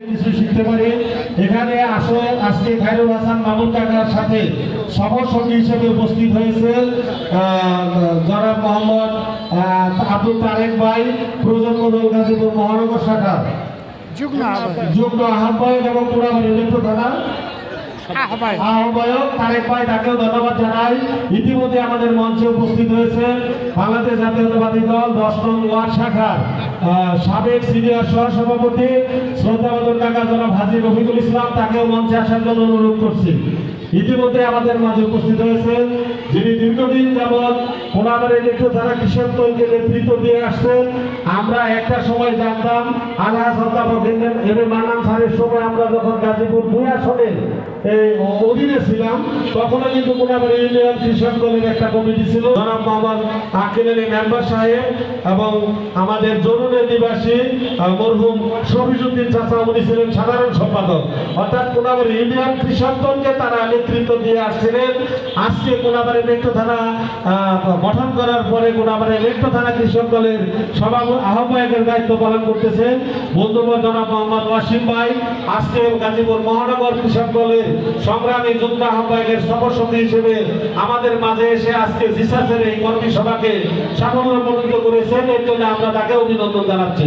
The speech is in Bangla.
কিছু শিখতে পারি। এখানে আজকে খায়রুল হাসান মামুন কাকার সাথে সফরসঙ্গী হিসেবে উপস্থিত হয়েছে জনাব মোহাম্মদ আব্দুল তারেক ভাই, প্রজন্ম দল গাজীপুর মহানগর শাখার যুগ্ম আহ্বায়ক এবং পুরাবাড়ি ইলেকট্রো থানা আহ্বায়ক তারেক ভাই, তাকেও ধন্যবাদ জানাই। ইতিমধ্যে আমাদের মঞ্চে উপস্থিত হয়েছে বাংলাদেশ জাতীয়তাবাদী দল 10 নং ওয়ার্ড শাখার সাবেক সিনিয়র সহসভাপতি শ্রদ্ধাবাদন কাকা জনাব হাজী রফিকুল ইসলাম, তাকেও মঞ্চে আসার জন্য অনুরোধ করছি। ইতিমধ্যে আমাদের মাঝে উপস্থিত হয়েছেন যিনি দীর্ঘদিন যাবৎ কোনাবাড়ি ইলেকট্রো থানা কৃষক দলকে নেতৃত্ব দিয়ে আসছেন। আমরা একটা সময় জানতাম আলহাজ অধ্যাপক এম এ মান্নান স্যারের সময় আমরা যখন গাজীপুর 2 আসনের অধীনে ছিলাম, তখন কিন্তু কোনাবাড়ি ইউনিয়ন কৃষক দলের একটা কমিটি ছিল। জনাব মোহাম্মদ আকিলের মেম্বার সাহেব এবং আমাদের জরুরের নিবাসী মরহুম শফিজউদ্দিন চাচা, উনি ছিলেন সাধারণ সম্পাদক। অর্থাৎ কোনাবাড়ি ইউনিয়ন কৃষক দলকে তারা নেতৃত্ব দিয়ে আসছিলেন। আজকে কোনাবাড়ি ইলেকট্রো থানা গঠন করার পরে কোনাবাড়ি ইলেকট্রো থানা কৃষক দলের আহ্বায়কের দায়িত্ব পালন করতেছেন বন্ধুবর জনাব মোহাম্মদ ওয়াসিম ভাই। আজকে গাজীপুর মহানগর কৃষক দলের সংগ্রামী যোদ্ধা আহ্বায়কের সফরসঙ্গী হিসেবে আমাদের মাঝে এসে আজকে জিসাসের এই কর্মী সভাকে সাফল্যমণ্ডিত করেছেন। এর জন্য আমরা তাকে অভিনন্দন জানাচ্ছি।